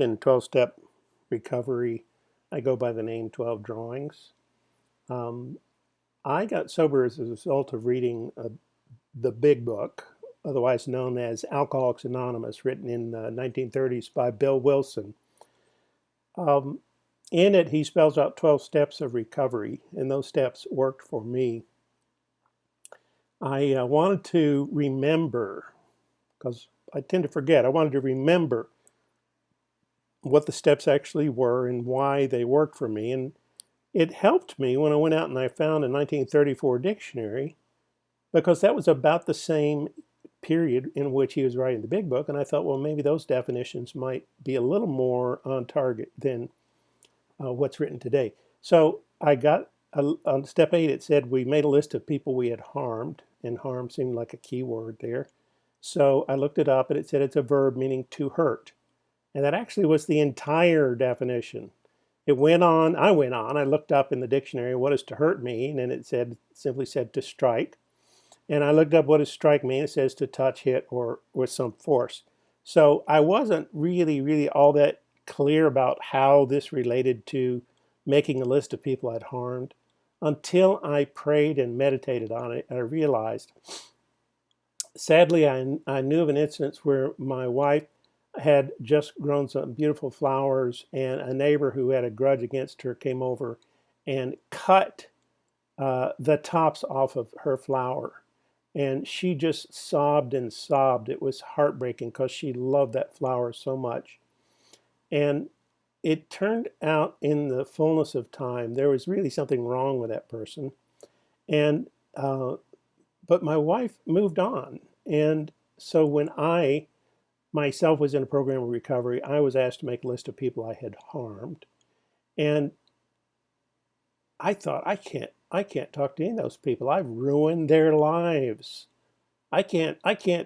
in 12-step recovery. I go by the name 12 Drawings. Um, I got sober as a result of reading the big book, otherwise known as Alcoholics Anonymous, written in the 1930s by Bill Wilson. Um, in it, he spells out 12 steps of recovery, and those steps worked for me. I wanted to remember, because I tend to forget, I wanted to remember what the steps actually were and why they worked for me. And it helped me when I went out and I found a 1934 dictionary, because that was about the same period in which he was writing the big book. And I thought, well, maybe those definitions might be a little more on target than what's written today. So I got, on step 8, it said we made a list of people we had harmed, and harm seemed like a key word there. So I looked it up, and it said it's a verb meaning to hurt. And that actually was the entire definition. It went on, I looked up in the dictionary, what does to hurt mean? And it simply said to strike. And I looked up what does strike mean? It says to touch, hit, or with some force. So I wasn't really all that clear about how this related to making a list of people I'd harmed until I prayed and meditated on it. And I realized, sadly, I knew of an instance where my wife had just grown some beautiful flowers, and a neighbor who had a grudge against her came over and cut the tops off of her flower. And she just sobbed and sobbed. It was heartbreaking because she loved that flower so much. And it turned out in the fullness of time, there was really something wrong with that person. And but my wife moved on. And so when I myself was in a program of recovery, I was asked to make a list of people I had harmed. And I thought, I can't talk to any of those people. I've ruined their lives. I can't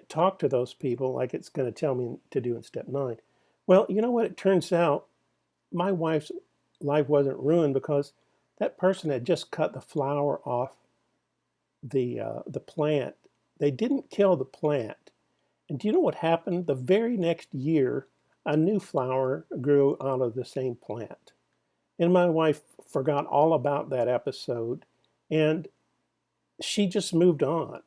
talk to those people like it's going to tell me to do in step 9. Well, you know what? It turns out my wife's life wasn't ruined because that person had just cut the flower off the plant. They didn't kill the plant. And do you know what happened? The very next year, a new flower grew out of the same plant. And my wife forgot all about that episode, and she just moved on.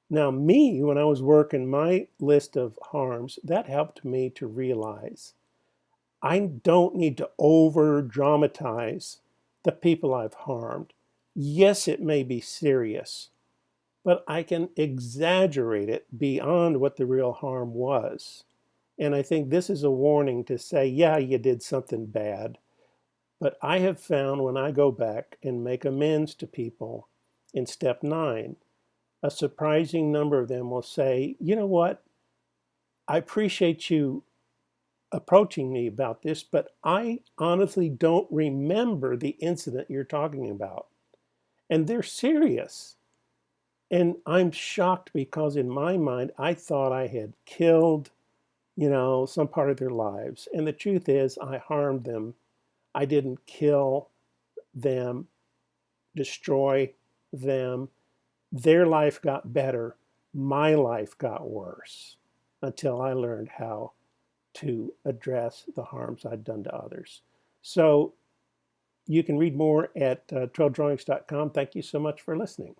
Now, me, when I was working my list of harms, that helped me to realize I don't need to over dramatize the people I've harmed. Yes, it may be serious, but I can exaggerate it beyond what the real harm was. And I think this is a warning to say, yeah, you did something bad. But I have found when I go back and make amends to people in step 9, a surprising number of them will say, you know what, I appreciate you approaching me about this, but I honestly don't remember the incident you're talking about. And they're serious. And I'm shocked because in my mind, I thought I had killed, some part of their lives. And the truth is, I harmed them. I didn't kill them, destroy them. Their life got better. My life got worse until I learned how to address the harms I'd done to others. So you can read more at 12drawings.com. Thank you so much for listening.